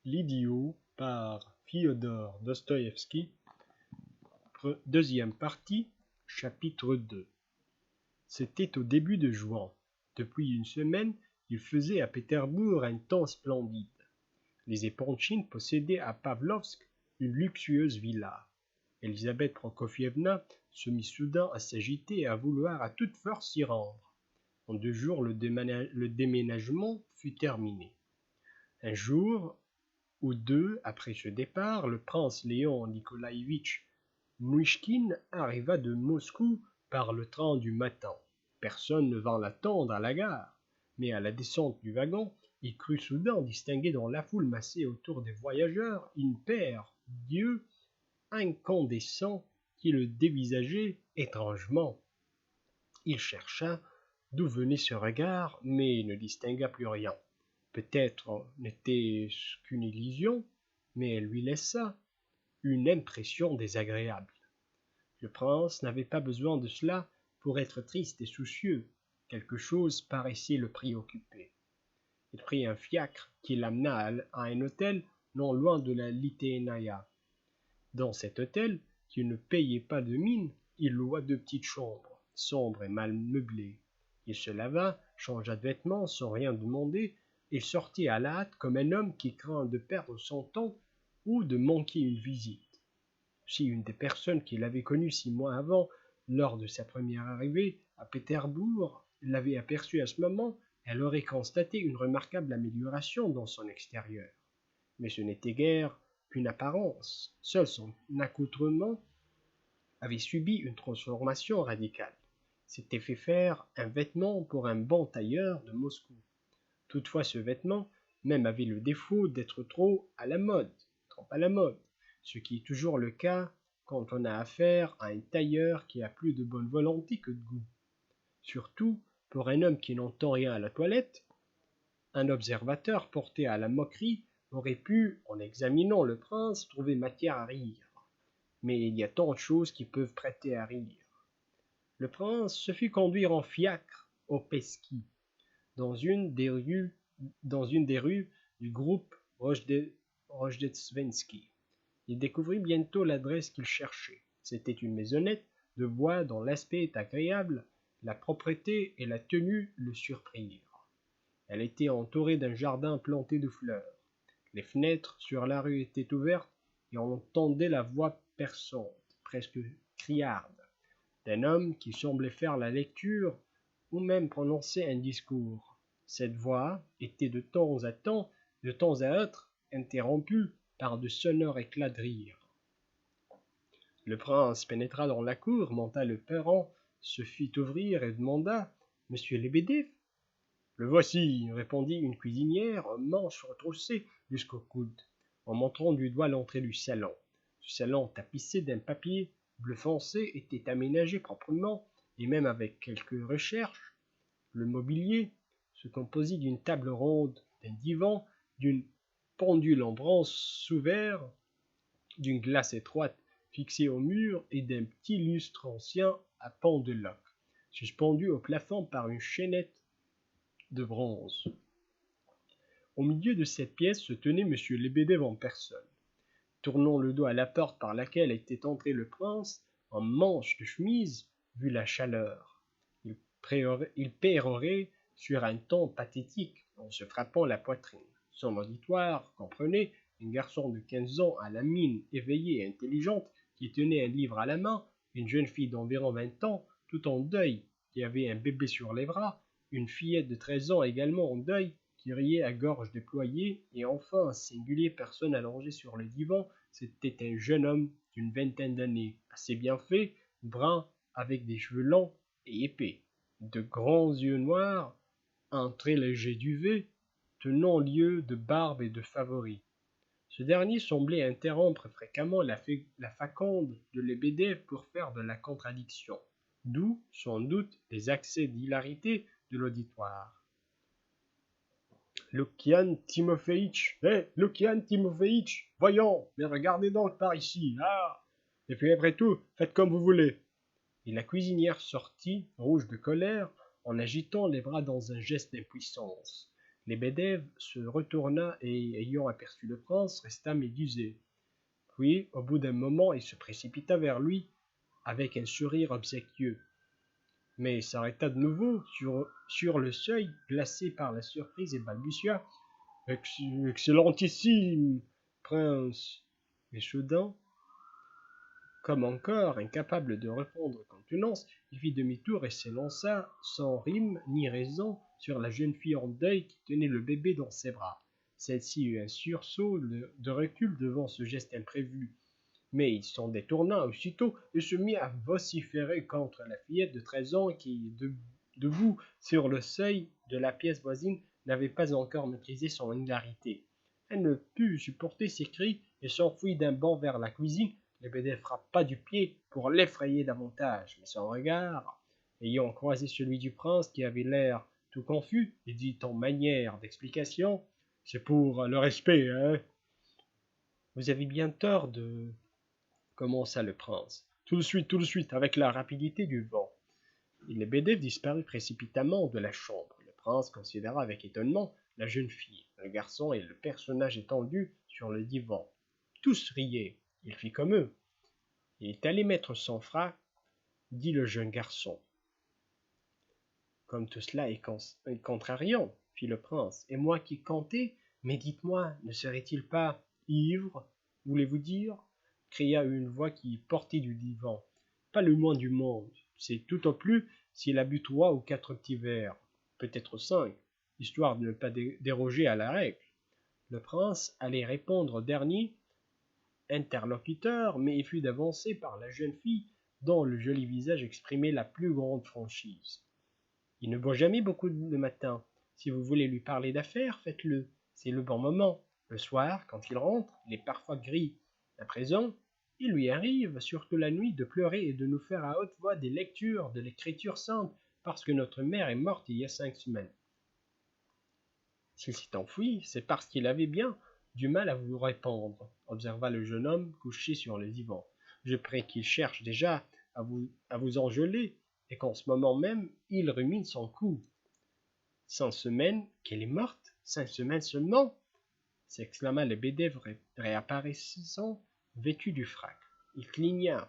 L'idiot par Fyodor Dostoïevski, deuxième partie, chapitre 2. C'était au début de juin. Depuis une semaine, il faisait à Pétersbourg un temps splendide. Les Epanchin possédaient à Pavlovsk une luxueuse villa. Elisabeth Prokofievna se mit soudain à s'agiter et à vouloir à toute force s'y rendre. En 2 jours, le déménagement fut terminé. Un jour ou 2 après ce départ, le prince Léon Nikolaïevitch Mouichkine arriva de Moscou par le train du matin. Personne ne vint l'attendre à la gare, mais à la descente du wagon, il crut soudain distinguer dans la foule massée autour des voyageurs une paire d'yeux incandescents qui le dévisageaient étrangement. Il chercha d'où venait ce regard, mais ne distingua plus rien. Peut-être n'était-ce qu'une illusion, mais elle lui laissa une impression désagréable. Le prince n'avait pas besoin de cela pour être triste et soucieux. Quelque chose paraissait le préoccuper. Il prit un fiacre qui l'amena à un hôtel non loin de la Litenaïa. Dans cet hôtel, qui ne payait pas de mine, il loua 2 petites chambres, sombres et mal meublées. Il se lava, changea de vêtements sans rien demander, et sortit à la hâte comme un homme qui craint de perdre son temps ou de manquer une visite. Si une des personnes qu'il avait connues 6 mois avant, lors de sa première arrivée à Pétersbourg, l'avait aperçu à ce moment, elle aurait constaté une remarquable amélioration dans son extérieur. Mais ce n'était guère qu'une apparence. Seul son accoutrement avait subi une transformation radicale. S'était fait faire un vêtement pour un bon tailleur de Moscou. Toutefois, ce vêtement même avait le défaut d'être trop à la mode, ce qui est toujours le cas quand on a affaire à un tailleur qui a plus de bonne volonté que de goût. Surtout pour un homme qui n'entend rien à la toilette, un observateur porté à la moquerie aurait pu, en examinant le prince, trouver matière à rire. Mais il y a tant de choses qui peuvent prêter à rire. Le prince se fit conduire en fiacre au Pesky, dans une des rues du groupe Rojdestvensky. Il découvrit bientôt l'adresse qu'il cherchait. C'était une maisonnette de bois dont l'aspect est agréable, la propreté et la tenue le surprirent. Elle était entourée d'un jardin planté de fleurs. Les fenêtres sur la rue étaient ouvertes et on entendait la voix perçante, presque criarde, d'un homme qui semblait faire la lecture ou même prononcer un discours. Cette voix était de temps à autre, interrompue par de sonores éclats de rire. Le prince pénétra dans la cour, monta le perron, se fit ouvrir et demanda « Monsieur Lebedev ?» « Le voici, » répondit une cuisinière, manches retroussées jusqu'au coude, en montrant du doigt l'entrée du salon. Ce salon tapissé d'un papier bleu foncé était aménagé proprement, et même avec quelques recherches. Le mobilier se composait d'une table ronde, d'un divan, d'une pendule en bronze sous verre, d'une glace étroite fixée au mur et d'un petit lustre ancien à pendeloque, suspendu au plafond par une chaînette de bronze. Au milieu de cette pièce se tenait M. Lebedev en personne. Tournant le dos à la porte par laquelle était entré le prince, en manche de chemise, vu la chaleur. Il pérorait sur un ton pathétique en se frappant la poitrine. Son auditoire comprenait un garçon de 15 ans à la mine éveillée et intelligente qui tenait un livre à la main, une jeune fille d'environ 20 ans, tout en deuil, qui avait un bébé sur les bras, une fillette de 13 ans également en deuil, qui riait à gorge déployée, et enfin un singulier personne allongée sur le divan, c'était un jeune homme d'une 20aine d'années, assez bien fait, brun, avec des cheveux longs et épais, de grands yeux noirs, un trait léger duvet, tenant lieu de barbe et de favoris. Ce dernier semblait interrompre fréquemment la faconde de Lebedev pour faire de la contradiction, d'où, sans doute, les accès d'hilarité de l'auditoire. Lukian Timofeïtch, Lukian Timofeïtch, voyons, mais regardez donc par ici, ah. Et puis après tout, faites comme vous voulez. Et la cuisinière sortit, rouge de colère, en agitant les bras dans un geste d'impuissance. Lebedev se retourna et, ayant aperçu le prince, resta médusé. Puis, au bout d'un moment, il se précipita vers lui avec un sourire obséquieux, mais s'arrêta de nouveau sur le seuil, glacé par la surprise, et balbutia: Excellentissime prince. Et soudain, comme encore incapable de répondre contenance, il fit demi-tour et s'élança, sans rime ni raison, sur la jeune fille en deuil qui tenait le bébé dans ses bras. Celle-ci eut un sursaut de recul devant ce geste imprévu, mais il s'en détourna aussitôt et se mit à vociférer contre la fillette de 13 ans qui, debout sur le seuil de la pièce voisine, n'avait pas encore maîtrisé son hilarité. Elle ne put supporter ses cris et s'enfuit d'un bond vers la cuisine. Lebedev frappa du pied pour l'effrayer davantage, mais son regard, ayant croisé celui du prince qui avait l'air tout confus, il dit en manière d'explication: C'est pour le respect, hein. Vous avez bien tort de... commença le prince. Tout de suite, avec la rapidité du vent. Et Lebedev disparut précipitamment de la chambre. Le prince considéra avec étonnement la jeune fille, le garçon et le personnage étendu sur le divan. Tous riaient. Il fit comme eux. Il est allé mettre son frac, dit le jeune garçon. Comme tout cela est contrariant, fit le prince. Et moi qui comptais, mais dites-moi, ne serait-il pas ivre, voulez-vous dire? Cria une voix qui portait du divan. Pas le moins du monde. C'est tout au plus s'il a bu 3 ou 4 petits verres, peut-être 5, histoire de ne pas déroger à la règle. Le prince allait répondre au dernier interlocuteur, mais il fut devancé par la jeune fille, dont le joli visage exprimait la plus grande franchise. Il ne boit jamais beaucoup le matin. Si vous voulez lui parler d'affaires, faites-le. C'est le bon moment. Le soir, quand il rentre, il est parfois gris. À présent, il lui arrive, surtout la nuit, de pleurer et de nous faire à haute voix des lectures de l'écriture sainte, parce que notre mère est morte il y a 5 semaines. S'il s'est enfui, c'est parce qu'il avait bien du mal à vous répondre, observa le jeune homme couché sur le divan. Je prie qu'il cherche déjà à vous engeler, et qu'en ce moment même, il rumine son cou. 5 semaines qu'elle est morte? 5 semaines seulement? S'exclama Lebedev réapparaissant, vêtu du frac. Il cligna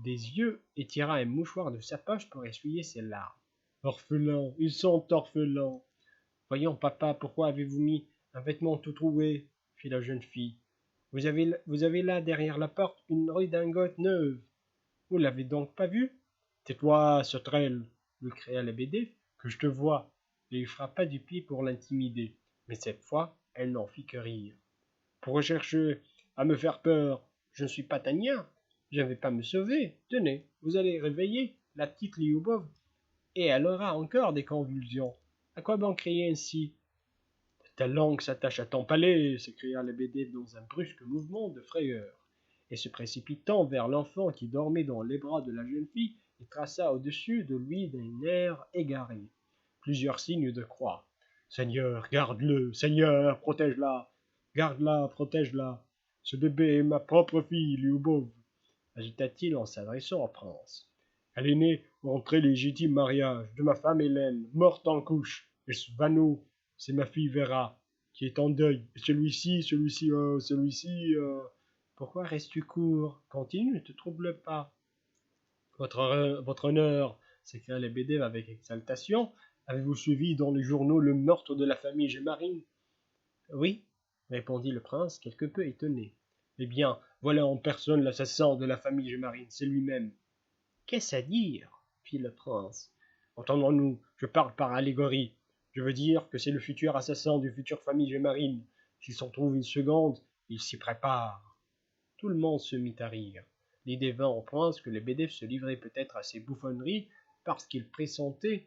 des yeux et tira un mouchoir de sa poche pour essuyer ses larmes. Orphelins, ils sont orphelins. Voyons, papa, pourquoi avez-vous mis un vêtement tout troué? Fit la jeune fille. Vous avez là, derrière la porte, une redingote neuve. Vous l'avez donc pas vue? Tais-toi, sauterelle, lui cria Lebedev, que je te vois, et il frappa du pied pour l'intimider. Mais cette fois, elle n'en fit que rire. Pour rechercher à me faire peur, je ne suis pas Tania, je ne vais pas me sauver. Tenez, vous allez réveiller la petite Lyubov, et elle aura encore des convulsions. À quoi bon crier ainsi? Ta langue s'attache à ton palais, s'écria Lebedev dans un brusque mouvement de frayeur, et se précipitant vers l'enfant qui dormait dans les bras de la jeune fille, il traça au-dessus de lui d'un air égaré plusieurs signes de croix. Seigneur, garde-le, Seigneur, protège-la, garde-la, protège-la. Ce bébé est ma propre fille, Lyubov, ajouta-t-il en s'adressant au prince. Elle est née en très légitime mariage de ma femme Hélène, morte en couche, et Svano, c'est ma fille Vera, qui est en deuil. Et celui-ci... Pourquoi restes-tu court? Continue, ne te trouble pas. Votre honneur, s'écria Lebedev avec exaltation, avez-vous suivi dans les journaux le meurtre de la famille Gémarine? Oui, répondit le prince, quelque peu étonné. Eh bien, voilà en personne l'assassin de la famille Gémarine, c'est lui-même. Qu'est-ce à dire? Fit le prince. Entendons-nous, je parle par allégorie. Je veux dire que c'est le futur assassin du futur famille Gémarine. S'il s'en trouve une seconde, il s'y prépare. Tout le monde se mit à rire. L'idée vint au prince que Lebedev se livrait peut-être à ces bouffonneries parce qu'il pressentait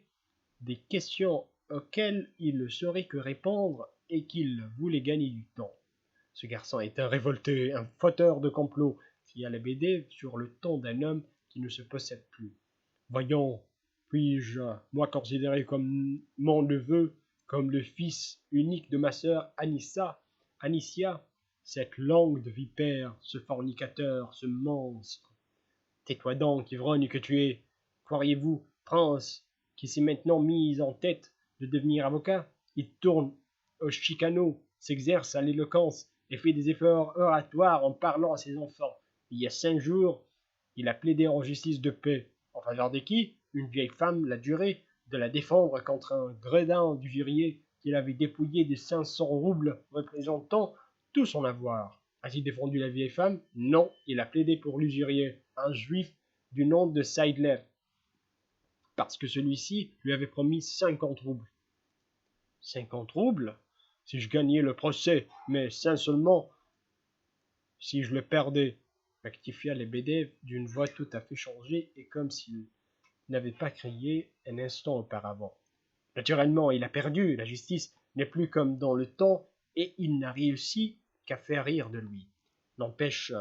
des questions auxquelles il ne saurait que répondre et qu'il voulait gagner du temps. Ce garçon est un révolté, un fauteur de complot, cria Lebedev sur le ton d'un homme qui ne se possède plus. Voyons, puis-je, moi considéré comme mon neveu, comme le fils unique de ma sœur Anicia, cette langue de vipère, ce fornicateur, ce monstre. Tais-toi donc, ivrogne que tu es. Croiriez-vous, prince, qui s'est maintenant mis en tête de devenir avocat? Il tourne Chicano s'exerce à l'éloquence et fait des efforts oratoires en parlant à ses enfants. Il y a 5 jours, il a plaidé en justice de paix. En faveur de qui? Une vieille femme l'a juré de la défendre contre un gredin d'usurier qu'il avait dépouillé de 500 roubles représentant tout son avoir. A-t-il défendu la vieille femme? Non, il a plaidé pour l'usurier, un juif du nom de Seidler, parce que celui-ci lui avait promis 50 roubles. 50 roubles? Si je gagnais le procès, mais 5 seulement si je le perdais, rectifia Lebedev d'une voix tout à fait changée et comme s'il n'avait pas crié un instant auparavant. Naturellement, il a perdu, la justice n'est plus comme dans le temps, et il n'a réussi qu'à faire rire de lui. N'empêche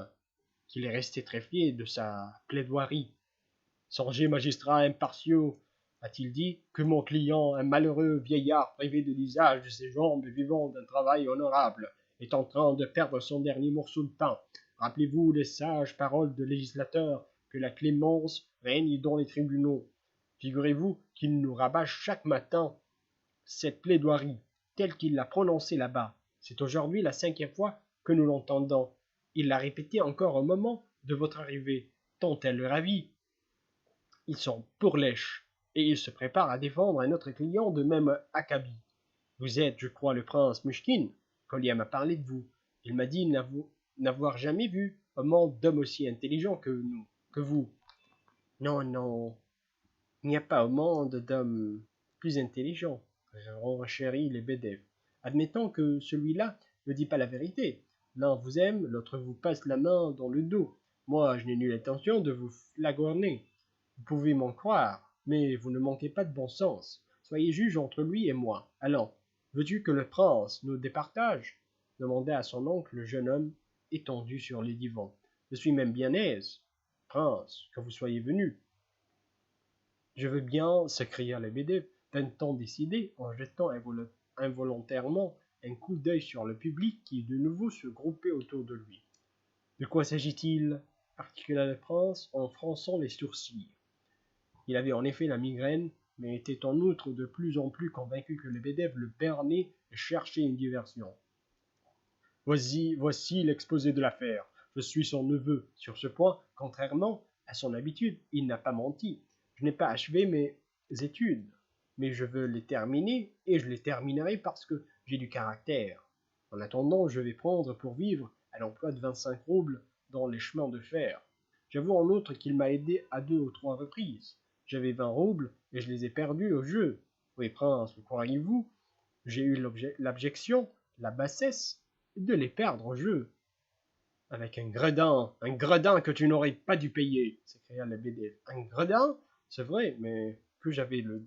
qu'il est resté très fier de sa plaidoirie. Songez, magistrats impartiaux, a-t-il dit, que mon client, un malheureux vieillard privé de l'usage de ses jambes et vivant d'un travail honorable, est en train de perdre son dernier morceau de pain. Rappelez-vous les sages paroles de législateur, que la clémence règne dans les tribunaux. Figurez-vous qu'il nous rabâche chaque matin cette plaidoirie, telle qu'il l'a prononcée là-bas. C'est aujourd'hui la 5e fois que nous l'entendons. Il l'a répétée encore au moment de votre arrivée, tant elle le ravit. Ils sont pour lèches, et il se prépare à défendre un autre client de même acabit. Vous êtes, je crois, le prince Mushkin. Collier m'a parlé de vous. Il m'a dit n'avoir jamais vu au monde d'hommes aussi intelligents que vous. Non, non, il n'y a pas au monde d'hommes plus intelligents, renchérit Lebedev. Admettons que celui-là ne dit pas la vérité. L'un vous aime, l'autre vous passe la main dans le dos. Moi, je n'ai nulle intention de vous flagorner. Vous pouvez m'en croire, mais vous ne manquez pas de bon sens. Soyez juge entre lui et moi. Allons, veux-tu que le prince nous départage? Demanda à son oncle le jeune homme étendu sur le divan. Je suis même bien aise, prince, que vous soyez venu. Je veux bien, s'écria Lebedev, d'un ton décidé, en jetant involontairement un coup d'œil sur le public qui de nouveau se groupait autour de lui. De quoi s'agit-il? Articula le prince en fronçant les sourcils. Il avait en effet la migraine, mais était en outre de plus en plus convaincu que Lebedev le bernait et cherchait une diversion. Voici l'exposé de l'affaire. Je suis son neveu. Sur ce point, contrairement à son habitude, il n'a pas menti. Je n'ai pas achevé mes études, mais je veux les terminer, et je les terminerai parce que j'ai du caractère. En attendant, je vais prendre pour vivre à l'emploi de 25 roubles dans les chemins de fer. J'avoue en outre qu'il m'a aidé à 2 ou 3 reprises. J'avais 20 roubles, et je les ai perdus au jeu. Oui, prince, le croiriez-vous? J'ai eu l'abjection, la bassesse, de les perdre au jeu. Avec un gredin que tu n'aurais pas dû payer, s'écria Lebedev. Un gredin? C'est vrai, mais que j'avais le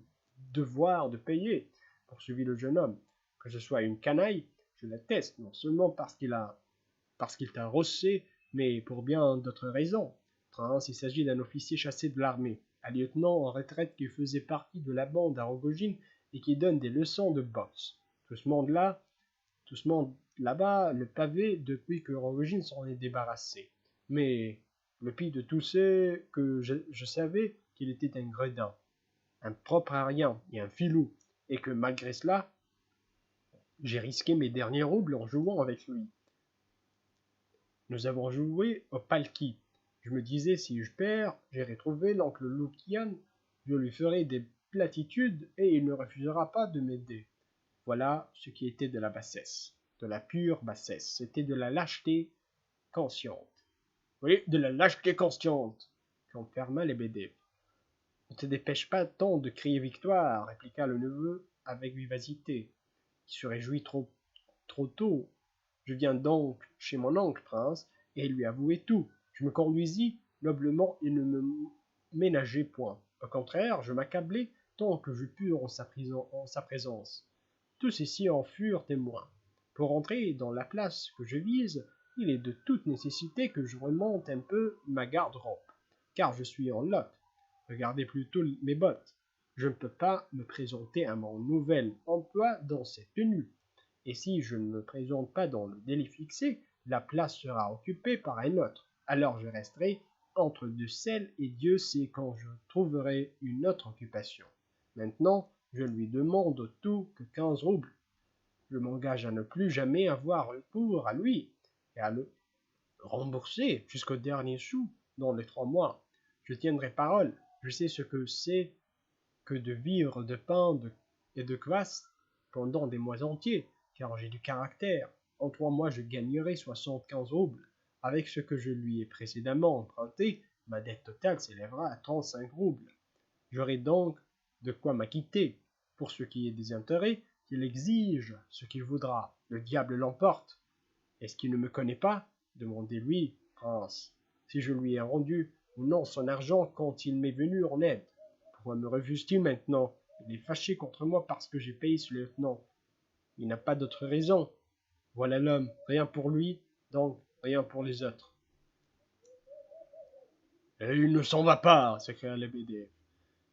devoir de payer, poursuivit le jeune homme. Que je sois une canaille, je l'atteste, non seulement parce qu'il t'a rossé, mais pour bien d'autres raisons. Prince, il s'agit d'un officier chassé de l'armée, un lieutenant en retraite qui faisait partie de la bande à Rogojin et qui donne des leçons de boxe. Tout ce monde là-bas le pavé depuis que Rogojin s'en est débarrassé. Mais le pire de tout, c'est que je savais qu'il était un gredin, un propre à rien et un filou, et que malgré cela, j'ai risqué mes derniers roubles en jouant avec lui. Nous avons joué au palki. Je me disais, si je perds, j'irai trouver l'oncle Lukian, je lui ferai des platitudes et il ne refusera pas de m'aider. Voilà ce qui était de la bassesse, de la pure bassesse. C'était de la lâcheté consciente. Oui, de la lâcheté consciente, confirma Lebedev. Ne te dépêche pas tant de crier victoire, répliqua le neveu avec vivacité, qui se réjouit trop tôt. Je viens donc chez mon oncle, prince, et lui avouai tout. Je me conduisis noblement et ne me ménageai point. Au contraire, je m'accablai tant que je pus en sa présence. Tous ici en furent témoins. Pour entrer dans la place que je vise, il est de toute nécessité que je remonte un peu ma garde-robe, car je suis en loque. Regardez plutôt mes bottes. Je ne peux pas me présenter à mon nouvel emploi dans cette tenue. Et si je ne me présente pas dans le délai fixé, la place sera occupée par un autre. Alors je resterai entre deux selles et Dieu sait quand je trouverai une autre occupation. Maintenant, je lui demande tout que 15 roubles. Je m'engage à ne plus jamais avoir recours à lui et à le rembourser jusqu'au dernier sou dans les 3 mois. Je tiendrai parole. Je sais ce que c'est que de vivre de pain et de kvass pendant des mois entiers, car j'ai du caractère. En 3 mois, je gagnerai 75 roubles. Avec ce que je lui ai précédemment emprunté, ma dette totale s'élèvera à 35 roubles. J'aurai donc de quoi m'acquitter. Pour ce qui est des intérêts, qu'il exige ce qu'il voudra. Le diable l'emporte. Est-ce qu'il ne me connaît pas? Demandez-lui, prince, si je lui ai rendu ou non son argent quand il m'est venu en aide. Pourquoi me refuse-t-il maintenant? Il est fâché contre moi parce que j'ai payé ce lieutenant. Il n'a pas d'autre raison. Voilà l'homme, rien pour lui, donc rien pour les autres. Et il ne s'en va pas, s'écria Lebedef.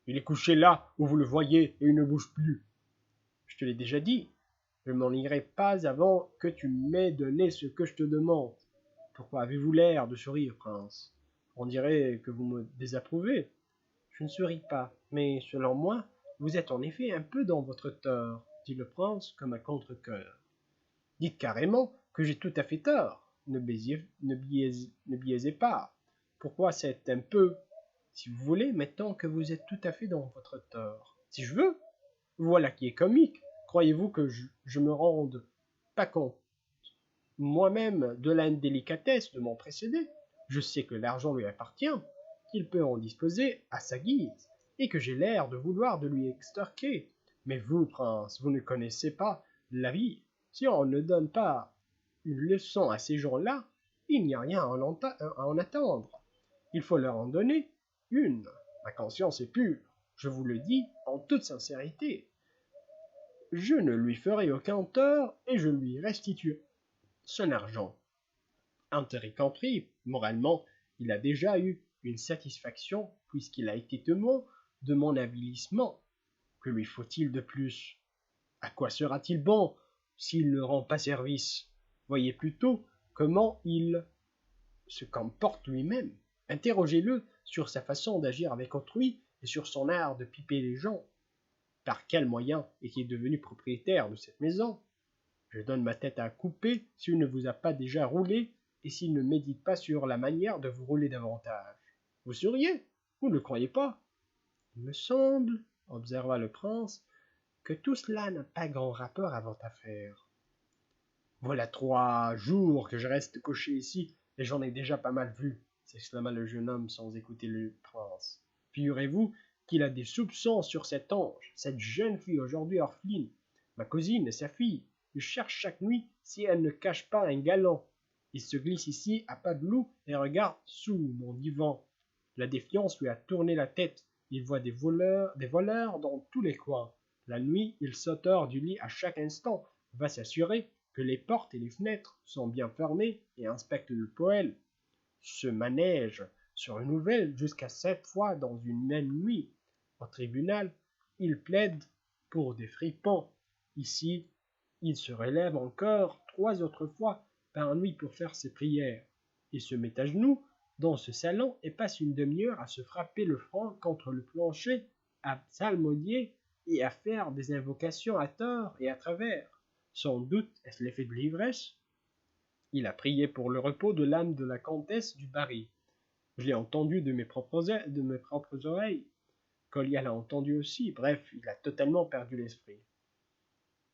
Il est couché là où vous le voyez et il ne bouge plus. Je te l'ai déjà dit, je m'en irai pas avant que tu m'aies donné ce que je te demande. Pourquoi avez-vous l'air de sourire, prince? On dirait que vous me désapprouvez. Je ne souris pas, mais selon moi, vous êtes en effet un peu dans votre tort, dit le prince comme un contre-cœur. Dites carrément que j'ai tout à fait tort. Ne biaisez pas. Pourquoi c'est un peu, si vous voulez, mettons que vous êtes tout à fait dans votre tort. Si je veux, voilà qui est comique. Croyez-vous que je me rende pas compte moi-même de l'indélicatesse de mon précédé? Je sais que l'argent lui appartient, qu'il peut en disposer à sa guise, et que j'ai l'air de vouloir de lui extorquer. Mais vous, prince, vous ne connaissez pas la vie. Si on ne donne pas une leçon à ces gens-là, il n'y a rien à en attendre. Il faut leur en donner une. Ma conscience est pure, je vous le dis en toute sincérité. Je ne lui ferai aucun tort et je lui restituerai son argent. Intérêt compris, moralement, il a déjà eu une satisfaction puisqu'il a été témoin de mon avilissement. Que lui faut-il de plus? À quoi sera-t-il bon s'il ne rend pas service? Voyez plutôt comment il se comporte lui-même. Interrogez-le sur sa façon d'agir avec autrui et sur son art de piper les gens. Par quel moyen est-il devenu propriétaire de cette maison? Je donne ma tête à couper s'il ne vous a pas déjà roulé et s'il ne médite pas sur la manière de vous rouler davantage. Vous souriez? Vous ne le croyez pas? Il me semble, observa le prince, que tout cela n'a pas grand rapport à votre affaire. Voilà 3 jours que je reste couché ici et j'en ai déjà pas mal vu, s'exclama le jeune homme sans écouter le prince. Figurez-vous qu'il a des soupçons sur cet ange, cette jeune fille aujourd'hui orpheline, ma cousine et sa fille. Il cherche chaque nuit si elle ne cache pas un galant. Il se glisse ici à pas de loup et regarde sous mon divan. La défiance lui a tourné la tête. Il voit des voleurs dans tous les coins. La nuit, il saute hors du lit à chaque instant, va s'assurer que les portes et les fenêtres sont bien fermées et inspecte le poêle. Ce manège se renouvelle jusqu'à 7 fois dans une même nuit. Au tribunal, il plaide pour des fripons. Ici, il se relève encore 3 autres fois par nuit pour faire ses prières. Il se met à genoux dans ce salon et passe une demi-heure à se frapper le front contre le plancher, à psalmodier et à faire des invocations à tort et à travers. Sans doute est-ce l'effet de l'ivresse? Il a prié pour le repos de l'âme de la comtesse du Barry. Je l'ai entendu de mes propres oreilles. Collier l'a entendu aussi. Bref, il a totalement perdu l'esprit.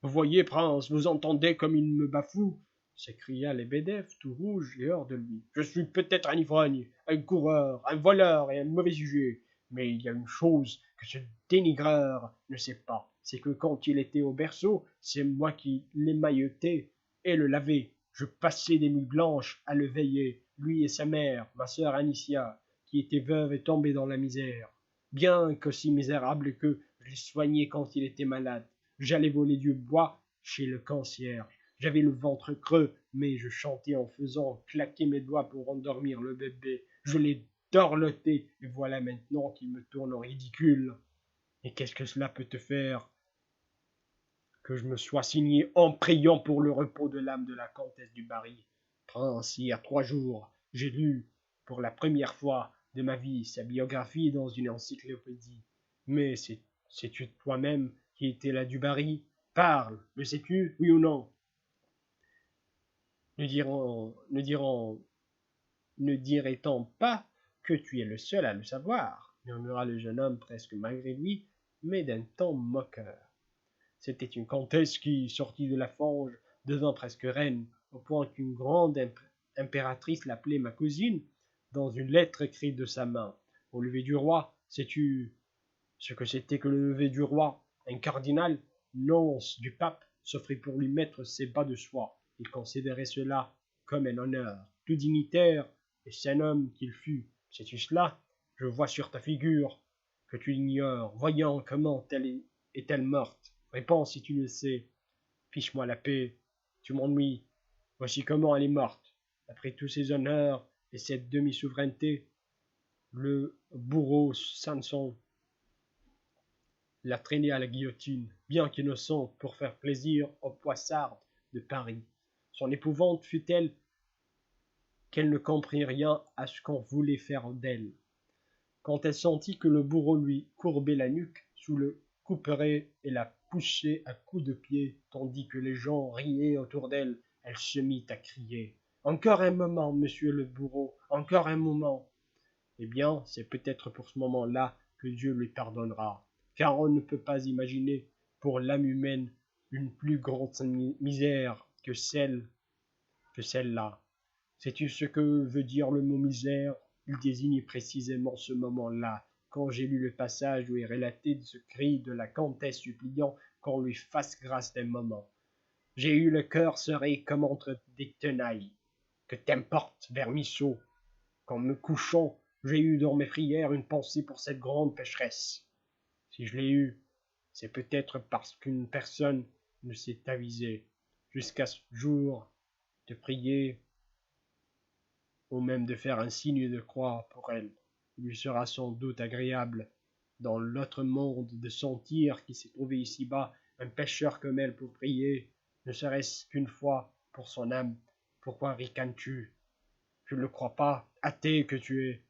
Vous voyez, prince, vous entendez comme il me bafoue, s'écria Lebedev, tout rouge et hors de lui. Je suis peut-être un ivrogne, un coureur, un voleur et un mauvais sujet, mais il y a une chose que ce dénigreur ne sait pas, c'est que quand il était au berceau, c'est moi qui l'émailletais et le lavais. Je passais des nuits blanches à le veiller, lui et sa mère, ma sœur Anicia, qui était veuve et tombée dans la misère. Bien qu'aussi misérable que je l'ai soigné quand il était malade. J'allais voler du bois chez le concierge. J'avais le ventre creux, mais je chantais en faisant claquer mes doigts pour endormir le bébé. Je l'ai dorloté, et voilà maintenant qu'il me tourne en ridicule. Et qu'est-ce que cela peut te faire? Que je me sois signé en priant pour le repos de l'âme de la comtesse du Barry. Prince, il y a 3 jours, j'ai lu, pour la première fois de ma vie, sa biographie dans une encyclopédie. Mais c'est toi-même qui étais là du Barry. Parle, le sais-tu, oui ou non? Ne dirait-on pas que tu es le seul à le savoir? Murmura le jeune homme presque malgré lui, mais d'un ton moqueur. C'était une comtesse qui, sortie de la fange, devint presque reine, au point qu'une grande impératrice l'appelait ma cousine, dans une lettre écrite de sa main. Au lever du roi, sais-tu ce que c'était que le lever du roi? Un cardinal, nonce du pape, s'offrit pour lui mettre ses bas de soie. Il considérait cela comme un honneur. Tout dignitaire et saint homme qu'il fût. Sais-tu cela? Je vois sur ta figure que tu l'ignores. Voyons comment est-elle morte. Réponds si tu le sais. Fiche-moi la paix. Tu m'ennuies. Voici comment elle est morte. Après tous ces honneurs et cette demi-souveraineté, le bourreau Samson l'a traînée à la guillotine, bien qu'innocente, pour faire plaisir aux poissardes de Paris. Son épouvante fut telle qu'elle ne comprit rien à ce qu'on voulait faire d'elle. Quand elle sentit que le bourreau lui courbait la nuque sous le couperet et la poussait à coups de pied, tandis que les gens riaient autour d'elle, elle se mit à crier. Encore un moment, monsieur le bourreau, encore un moment. Eh bien, c'est peut-être pour ce moment-là que Dieu lui pardonnera, car on ne peut pas imaginer pour l'âme humaine une plus grande misère que celle-là. Sais-tu ce que veut dire le mot misère? Il désigne précisément ce moment-là, quand j'ai lu le passage où est relaté ce cri de la comtesse suppliant qu'on lui fasse grâce d'un moment. J'ai eu le cœur serré comme entre des tenailles. Que t'importe, vermisseau? Qu'en me couchant, j'ai eu dans mes prières une pensée pour cette grande pécheresse. Si je l'ai eue, c'est peut-être parce qu'une personne ne s'est avisée jusqu'à ce jour de prier ou même de faire un signe de croix pour elle. Il lui sera sans doute agréable, dans l'autre monde, de sentir qu'il s'est trouvé ici-bas un pécheur comme elle pour prier, ne serait-ce qu'une fois pour son âme. Pourquoi ricanes-tu? Je ne le crois pas, athée que tu es.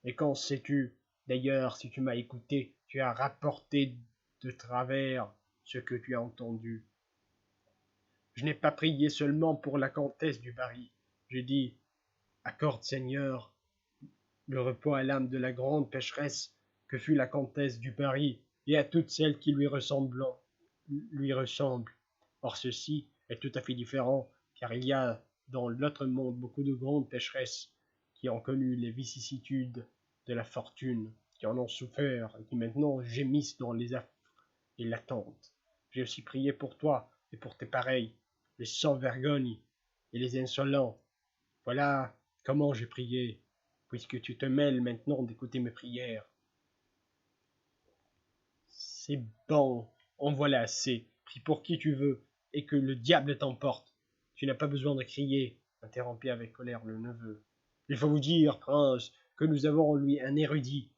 Et qu'en sais-tu? D'ailleurs, si tu m'as écouté, tu as rapporté de travers ce que tu as entendu. Je n'ai pas prié seulement pour la comtesse du Barry. J'ai dit, accorde, Seigneur, le repos à l'âme de la grande pécheresse que fut la comtesse du Barry, et à toutes celles qui lui ressemblent. Or ceci est tout à fait différent, car il y a dans l'autre monde beaucoup de grandes pécheresses qui ont connu les vicissitudes de la fortune, qui en ont souffert, et qui maintenant gémissent dans les affres et l'attente. J'ai aussi prié pour toi et pour tes pareils, les sans-vergogne et les insolents. Voilà comment j'ai prié, puisque tu te mêles maintenant d'écouter mes prières. C'est bon, en voilà assez. Prie pour qui tu veux, et que le diable t'emporte. Tu n'as pas besoin de crier, interrompit avec colère le neveu. Il faut vous dire, prince, que nous avons en lui un érudit.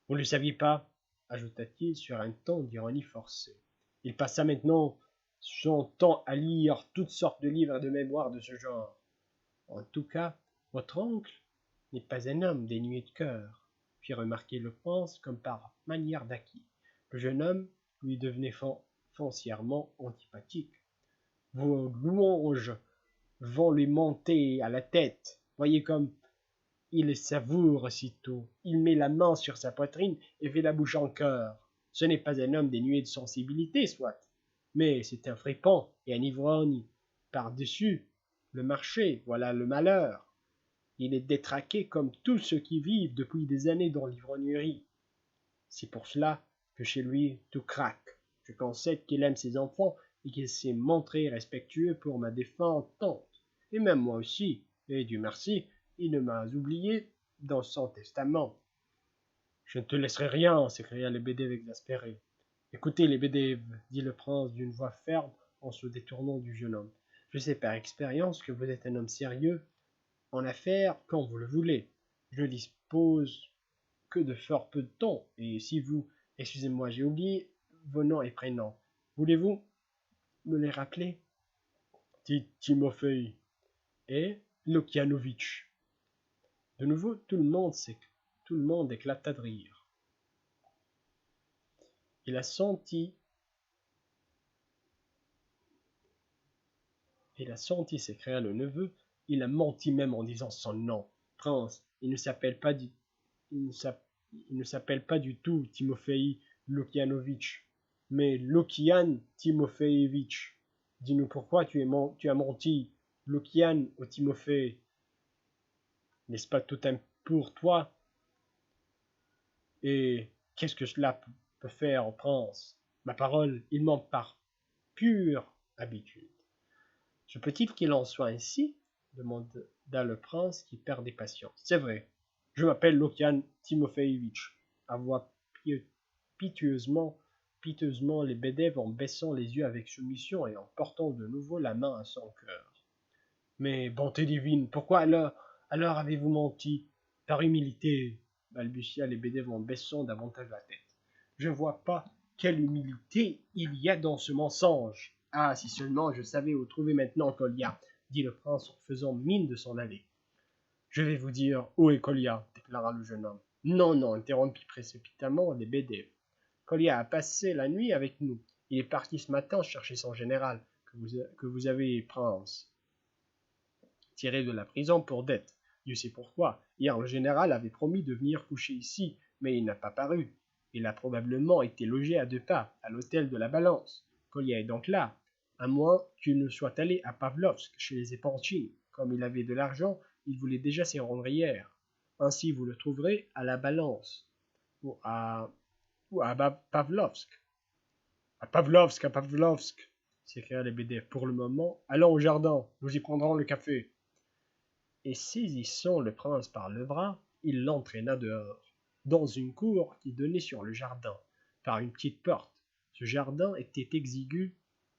Vous ne le saviez pas? Ajouta-t-il sur un ton d'ironie forcée. Il passa maintenant son temps à lire toutes sortes de livres et de mémoires de ce genre. En tout cas, votre oncle n'est pas un homme dénué de cœur, fit remarquer le prince comme par manière d'acquis. Le jeune homme lui devenait foncièrement antipathique. Vos louanges vont lui monter à la tête. Voyez comme il savoure aussitôt. Il met la main sur sa poitrine et fait la bouche en cœur. Ce n'est pas un homme dénué de sensibilité, soit, mais c'est un fripon et un ivrogne. Par-dessus le marché, voilà le malheur. Il est détraqué comme tous ceux qui vivent depuis des années dans l'ivrognerie. C'est pour cela que chez lui tout craque. Je concède qu'il aime ses enfants et qu'il s'est montré respectueux pour ma défunte tante. Et même moi aussi, et Dieu merci, il ne m'a oublié dans son testament. Je ne te laisserai rien, s'écria le bédève exaspéré. Écoutez, les bédèves, dit le prince d'une voix ferme en se détournant du jeune homme. Je sais par expérience que vous êtes un homme sérieux en affaires quand vous le voulez. Je ne dispose que de fort peu de temps, et si vous, excusez-moi, j'ai oublié vos noms et prénoms. Voulez-vous me les rappeler? Timofei et Lokianovitch. De nouveau, tout le monde éclata de rire. Il a senti Il a senti, s'écria le neveu. Il a menti même en disant son nom. Prince, il ne s'appelle pas du tout Timofeï Lukianovitch, mais Lukian Timofeïevitch. Dis-nous pourquoi tu as menti, Lukian ou Timofei. N'est-ce pas tout un pour toi? Et qu'est-ce que cela peut faire au prince? Ma parole, il ment par pure habitude. Se peut-il qu'il en soit ainsi? Demanda le prince qui perdait patience. C'est vrai, je m'appelle Lukian Timofeïevitch, avoua piteusement Lebedev en baissant les yeux avec soumission et en portant de nouveau la main à son cœur. Mais, bonté divine, pourquoi alors avez-vous menti? Par humilité, balbutia Lebedev en baissant davantage la tête. Je ne vois pas quelle humilité il y a dans ce mensonge. Ah, si seulement je savais où trouver maintenant Kolia, dit le prince en faisant mine de s'en aller. Je vais vous dire où est Kolia, déclara le jeune homme. Non, non, interrompit précipitamment Lebedev. Kolia a passé la nuit avec nous. Il est parti ce matin chercher son général, que vous avez, prince, tiré de la prison pour dette. Dieu sait pourquoi. Hier, le général avait promis de venir coucher ici, mais il n'a pas paru. Il a probablement été logé à 2 pas, à l'hôtel de la Balance. Kolia est donc là, à moins qu'il ne soit allé à Pavlovsk, chez les Épanchines. Comme il avait de l'argent, il voulait déjà s'y rendre hier. Ainsi, vous le trouverez à la Balance, ou à Pavlovsk. À Pavlovsk, s'écria Lebedev. Pour le moment, allons au jardin, nous y prendrons le café. Et saisissant le prince par le bras, il l'entraîna dehors, dans une cour qui donnait sur le jardin, par une petite porte. Ce jardin était exigu,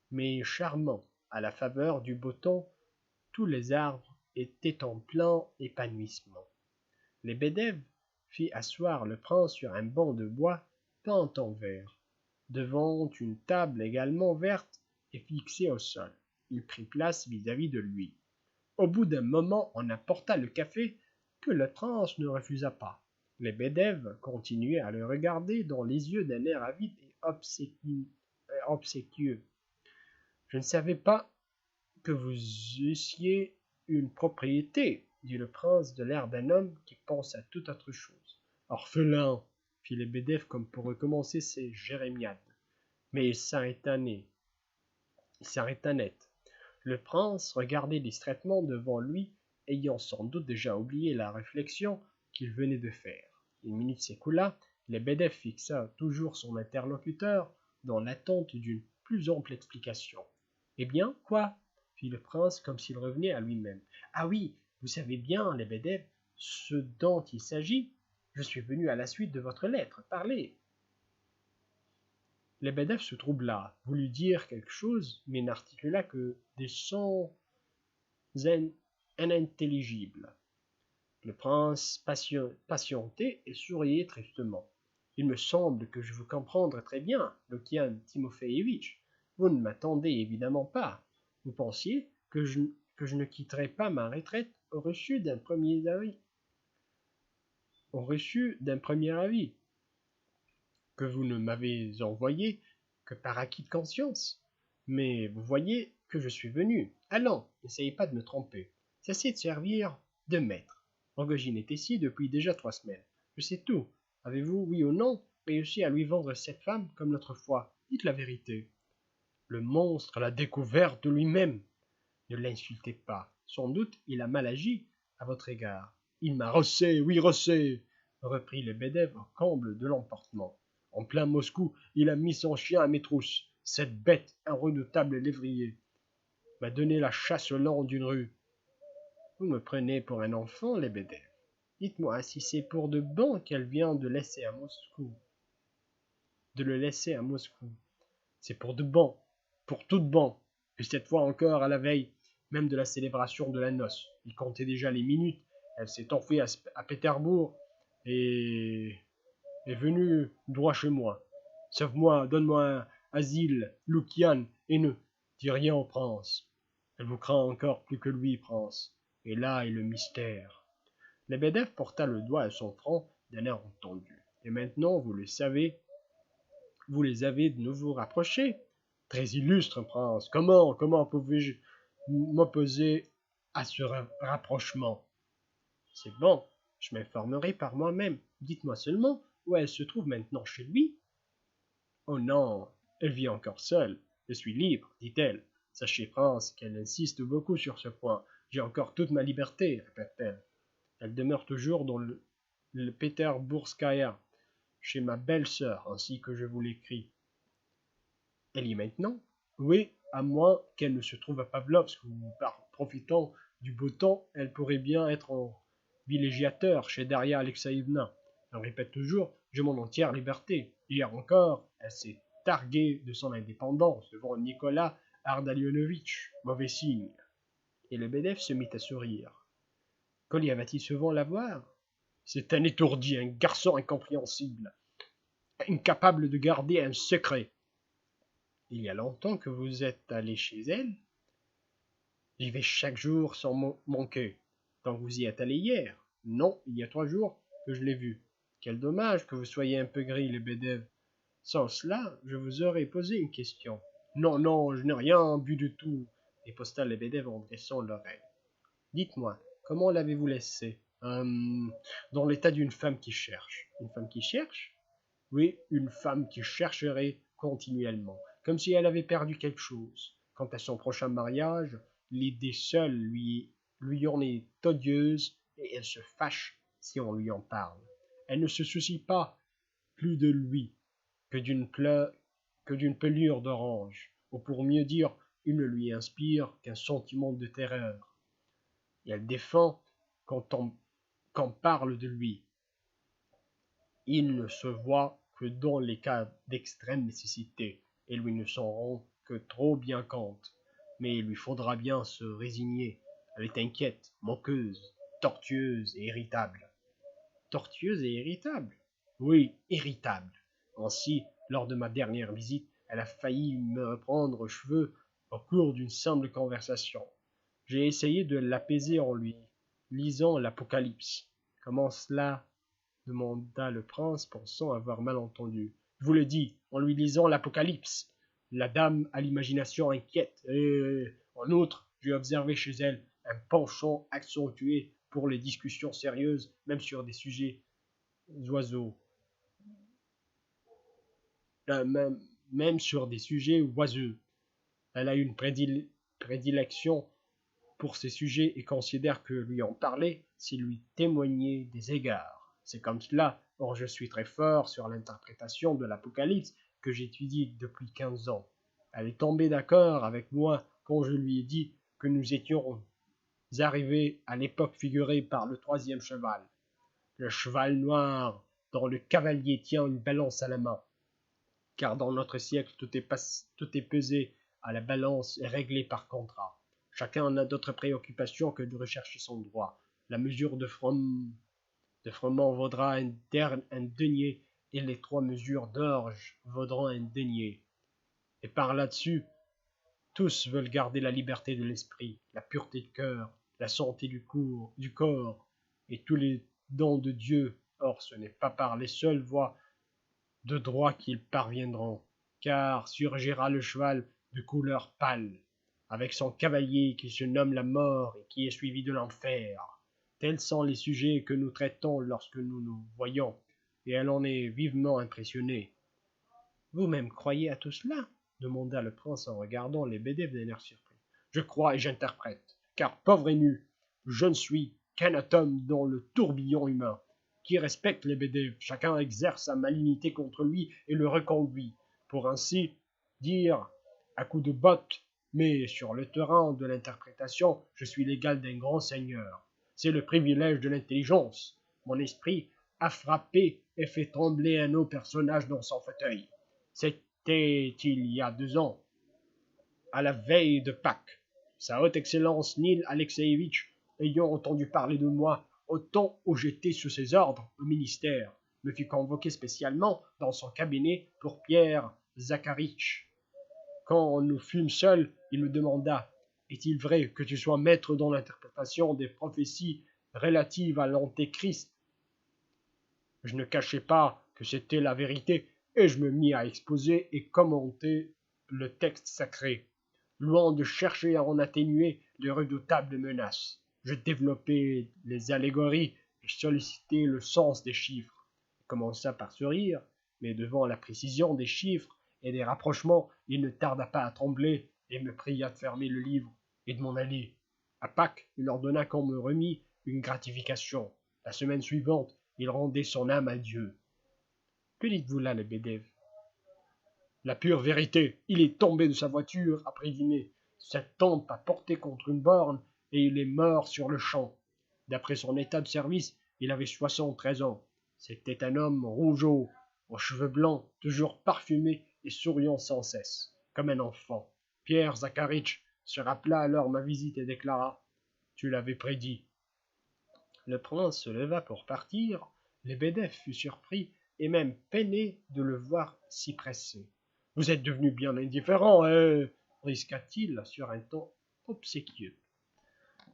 mais charmant. À la faveur du beau temps, tous les arbres étaient en plein épanouissement. Lebedev fit asseoir le prince sur un banc de bois peint en vert, devant une table également verte et fixée au sol. Il prit place vis-à-vis de lui. Au bout d'un moment, on apporta le café que le prince ne refusa pas. Lebedev continuait à le regarder dans les yeux d'un air avide et obséquieux. Je ne savais pas que vous eussiez une propriété, dit le prince de l'air d'un homme qui pense à toute autre chose. Orphelin, fit Lebedev comme pour recommencer ses jérémiades. Mais il s'arrêta net. Le prince regardait distraitement devant lui, ayant sans doute déjà oublié la réflexion qu'il venait de faire. Une minute s'écoula, Lebedev fixa toujours son interlocuteur dans l'attente d'une plus ample explication. Eh bien, quoi? Fit le prince comme s'il revenait à lui-même. Ah oui, vous savez bien, Lebedev, ce dont il s'agit. Je suis venu à la suite de votre lettre. Parlez. Lebedev se troubla, voulut dire quelque chose, mais n'articula que des sons inintelligibles. Le prince patientait et souriait tristement. Il me semble que je vous comprendre très bien, Lukian Timofeïevitch. Vous ne m'attendez évidemment pas. Vous pensiez que je ne quitterais pas ma retraite au reçu d'un premier avis, que vous ne m'avez envoyé que par acquis de conscience. Mais vous voyez que je suis venu. Allons, n'essayez pas de me tromper. Cessez de servir de maître. Rogojin est ici depuis déjà 3 semaines. Je sais tout. Avez-vous, oui ou non, réussi à lui vendre cette femme comme l'autre fois? Dites la vérité. Le monstre l'a découverte de lui-même. Ne l'insultez pas. Sans doute il a mal agi à votre égard. Il m'a rossé, oui rossé, reprit Lebedev au comble de l'emportement. En plein Moscou, il a mis son chien à mes trousses. Cette bête, un redoutable lévrier, m'a donné la chasse au long d'une rue. Vous me prenez pour un enfant, Lebedev. Dites-moi si c'est pour de bon qu'elle vient de le laisser à Moscou. C'est pour de bon, pour tout de bon. Et cette fois encore, à la veille même de la célébration de la noce. Il comptait déjà les minutes. Elle s'est enfuie à Pétersbourg et est venue droit chez moi. Sauve-moi, donne-moi un asile, Lukian, et ne dis rien au prince. Elle vous craint encore plus que lui, prince. Et là est le mystère. Lebedev porta le doigt à son front d'un air entendu. Et maintenant, vous le savez, vous les avez de nouveau rapprochés. Très illustre prince. Comment pouvais-je m'opposer à ce rapprochement. C'est bon, je m'informerai par moi-même. Dites-moi seulement où elle se trouve maintenant chez lui. Oh non, elle vit encore seule. Je suis libre, dit-elle. Sachez, prince, qu'elle insiste beaucoup sur ce point. J'ai encore toute ma liberté, répète-t-elle. Elle demeure toujours dans le Peterbourgskaya, chez ma belle-sœur, ainsi que je vous l'écris. Elle y est maintenant? Oui, à moins qu'elle ne se trouve à Pavlovsk, où, profitant du beau temps, elle pourrait bien être en villégiateur chez Daria Alexeïevna. Elle répète toujours: j'ai mon entière liberté. Hier encore, elle s'est targuée de son indépendance devant Nicolas Ardalionovitch. Mauvais signe. Et le bédef se mit à sourire. Kolya va-t-il souvent la voir? C'est un étourdi, un garçon incompréhensible, incapable de garder un secret. Il y a longtemps que vous êtes allé chez elle? J'y vais chaque jour sans manquer. Donc vous y êtes allé hier? Non, il y a 3 jours que je l'ai vue. Quel dommage que vous soyez un peu gris, les bédèves. Sans cela, je vous aurais posé une question. Non, non, je n'ai rien bu du tout, riposta le bédève en dressant l'oreille. Dites-moi, comment l'avez-vous laissé? Dans l'état d'une femme qui cherche. Une femme qui cherche? Oui, une femme qui chercherait continuellement, comme si elle avait perdu quelque chose. Quant à son prochain mariage, l'idée seule lui en est odieuse et elle se fâche si on lui en parle. Elle ne se soucie pas plus de lui que d'une pelure d'orange, ou pour mieux dire, il ne lui inspire qu'un sentiment de terreur. Et elle défend qu'on parle de lui. Il ne se voit que dans les cas d'extrême nécessité, et lui ne s'en rend que trop bien compte. Mais il lui faudra bien se résigner. Elle est inquiète, moqueuse, tortueuse et irritable. Tortueuse et irritable? Oui, irritable. Ainsi, lors de ma dernière visite, elle a failli me prendre aux cheveux au cours d'une simple conversation. J'ai essayé de l'apaiser en lui lisant l'Apocalypse. Comment cela? Demanda le prince, pensant avoir mal entendu. Je vous le dis, en lui lisant l'Apocalypse. La dame a l'imagination inquiète, et, en outre, j'ai observé chez elle un penchant accentué pour les discussions sérieuses, même sur des sujets oiseaux. Même sur des sujets oiseux. Elle a une prédilection pour ces sujets et considère que lui en parler, c'est lui témoigner des égards. C'est comme cela. Or, je suis très fort sur l'interprétation de l'Apocalypse que j'étudie depuis 15 ans. Elle est tombée d'accord avec moi quand je lui ai dit que nous étions arrivés à l'époque figurée par le 3e cheval. Le cheval noir dont le cavalier tient une balance à la main. Car dans notre siècle, tout est pesé à la balance et réglé par contrat. Chacun n'a d'autre préoccupation que de rechercher son droit. La mesure de froment vaudra un denier, et les 3 mesures d'orge vaudront un denier. Et par là-dessus, tous veulent garder la liberté de l'esprit, la pureté du cœur, la santé du corps, et tous les dons de Dieu. Or, ce n'est pas par les seules voies de droit qu'ils parviendront, car surgira le cheval de couleur pâle, avec son cavalier qui se nomme la mort et qui est suivi de l'enfer. Tels sont les sujets que nous traitons lorsque nous nous voyons, et elle en est vivement impressionnée. Vous-même croyez à tout cela? Demanda le prince en regardant les bédèves d'un air surpris. Je crois et j'interprète, car pauvre et nu, je ne suis qu'un atome dans le tourbillon humain, qui respecte les bédèves. Chacun exerce sa malignité contre lui et le reconduit, pour ainsi dire, à coups de botte, mais sur le terrain de l'interprétation, je suis l'égal d'un grand seigneur. C'est le privilège de l'intelligence. Mon esprit a frappé et fait trembler un autre personnage dans son fauteuil. C'était il y a 2 ans, à la veille de Pâques. Sa haute excellence Nil Alexeïevitch, ayant entendu parler de moi au temps où j'étais sous ses ordres au ministère, me fit convoquer spécialement dans son cabinet pour Pierre Zakharitch. Quand nous fûmes seuls, il me demanda: est-il vrai que tu sois maître dans l'interprétation des prophéties relatives à l'Antéchrist? Je ne cachai pas que c'était la vérité, et je me mis à exposer et commenter le texte sacré. loin de chercher à en atténuer les redoutables menaces. Je développais les allégories et sollicitais le sens des chiffres. Il commença par sourire, mais devant la précision des chiffres et des rapprochements, il ne tarda pas à trembler et me pria de fermer le livre et de m'en aller. À Pâques, il ordonna qu'on me remît une gratification. La semaine suivante, il rendait son âme à Dieu. Que dites-vous là, Lebedev? La pure vérité. Il est tombé de sa voiture après dîner. Cette tombe a porté contre une borne et il est mort sur le champ. D'après son état de service, il avait 73 ans. C'était un homme rougeau, aux cheveux blancs, toujours parfumé et souriant sans cesse, comme un enfant. Pierre Zakharich se rappela alors ma visite et déclara: Tu l'avais prédit. Le prince se leva pour partir. Lebedev fut surpris et même peiné de le voir si pressé. Vous êtes devenu bien indifférent, risqua-t-il sur un ton obséquieux.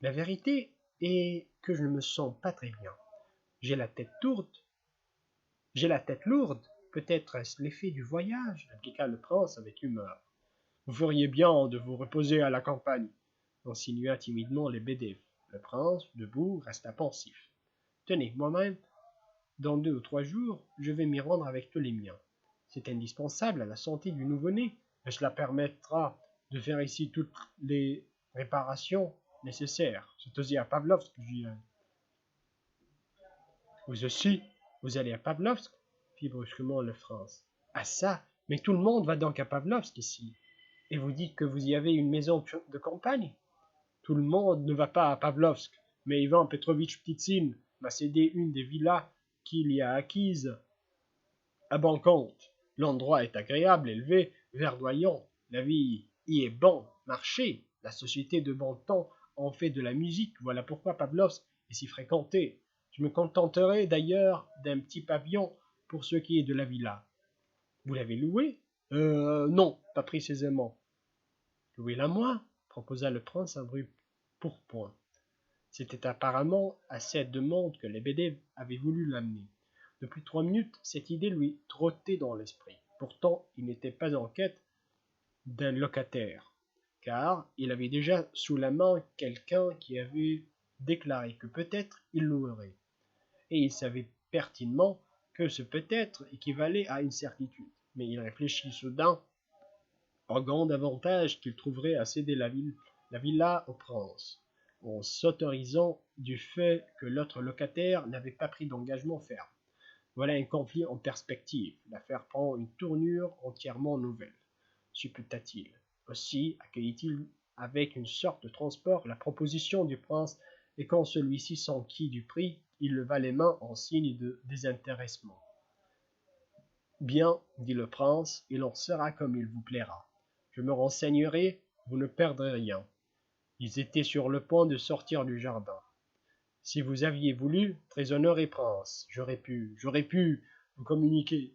La vérité est que je ne me sens pas très bien. J'ai la tête lourde. Peut-être est-ce l'effet du voyage, répliqua le prince avec humeur. Vous feriez bien de vous reposer à la campagne, insinua timidement Lebedev. Le prince, debout, resta pensif. Tenez, moi-même, dans 2 ou 3 jours, je vais m'y rendre avec tous les miens. C'est indispensable à la santé du nouveau-né, et cela permettra de faire ici toutes les réparations nécessaires. C'est aussi à Pavlovsk que j'y vais. Vous aussi, vous allez à Pavlovsk? Fit brusquement le prince. Ah ça, mais tout le monde va donc à Pavlovsk ici. Et vous dites que vous y avez une maison de campagne? Tout le monde ne va pas à Pavlovsk, mais Ivan Petrovitch Ptitsine m'a cédé une des villas qu'il y a acquises à bon compte. L'endroit est agréable, élevé, verdoyant. La vie y est bon marché. La société de bon temps en fait de la musique. Voilà pourquoi Pavlovsk est si fréquenté. Je me contenterai d'ailleurs d'un petit pavillon pour ce qui est de la villa. Vous l'avez loué? Non, pas précisément. Louez-la moi, proposa le prince un bruit pourpoint. C'était apparemment à cette demande que Lebedev avait voulu l'amener. Depuis 3 minutes, cette idée lui trottait dans l'esprit. Pourtant, il n'était pas en quête d'un locataire, car il avait déjà sous la main quelqu'un qui avait déclaré que peut-être il louerait. Et il savait pertinemment que ce peut-être équivalait à une certitude. Mais il réfléchit soudain au grand avantage qu'il trouverait à céder la villa au prince, en s'autorisant du fait que l'autre locataire n'avait pas pris d'engagement ferme. Voilà un conflit en perspective. L'affaire prend une tournure entièrement nouvelle, supputa-t-il. Aussi accueillit-il avec une sorte de transport la proposition du prince, et quand celui-ci s'enquit du prix, il leva les mains en signe de désintéressement. Bien, dit le prince, il en sera comme il vous plaira. Je me renseignerai, vous ne perdrez rien. Ils étaient sur le point de sortir du jardin. Si vous aviez voulu, très honoré prince, j'aurais pu vous communiquer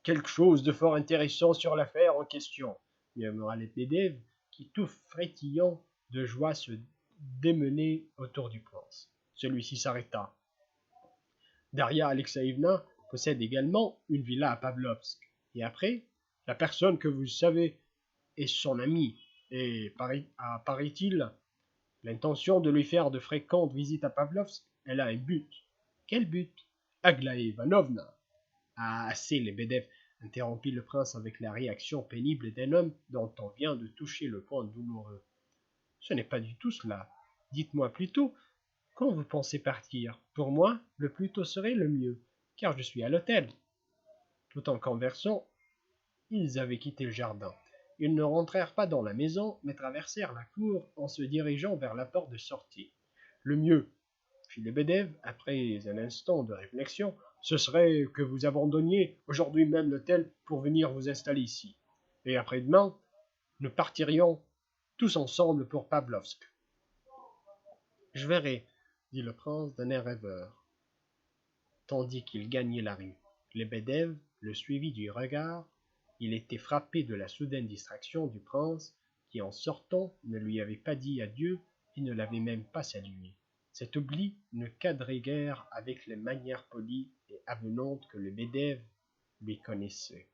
quelque chose de fort intéressant sur l'affaire en question, murmura Lebedev, qui tout frétillant de joie se démenait autour du prince. Celui-ci s'arrêta. Daria Alexeïvna possède également une villa à Pavlovsk. Et après, la personne que vous savez est son amie, et paraît-il, l'intention de lui faire de fréquentes visites à Pavlovsk. Elle a un but. Quel but? Aglaé Ivanovna. Ah, assez, Lebedev, interrompit le prince avec la réaction pénible d'un homme dont on vient de toucher le point douloureux. Ce n'est pas du tout cela. Dites-moi plutôt, quand vous pensez partir? Pour moi, le plus tôt serait le mieux, car je suis à l'hôtel. Tout en conversant, ils avaient quitté le jardin. Ils ne rentrèrent pas dans la maison, mais traversèrent la cour en se dirigeant vers la porte de sortie. Le mieux, fit Lebedev, après un instant de réflexion, ce serait que vous abandonniez aujourd'hui même l'hôtel pour venir vous installer ici. Et après-demain, nous partirions tous ensemble pour Pavlovsk. Je verrai, dit le prince d'un air rêveur, tandis qu'il gagnait la rue. Lebedev le suivit du regard. Il était frappé de la soudaine distraction du prince, qui en sortant ne lui avait pas dit adieu et ne l'avait même pas salué. Cet oubli ne cadrait guère avec les manières polies et avenantes que Lebedev lui connaissait.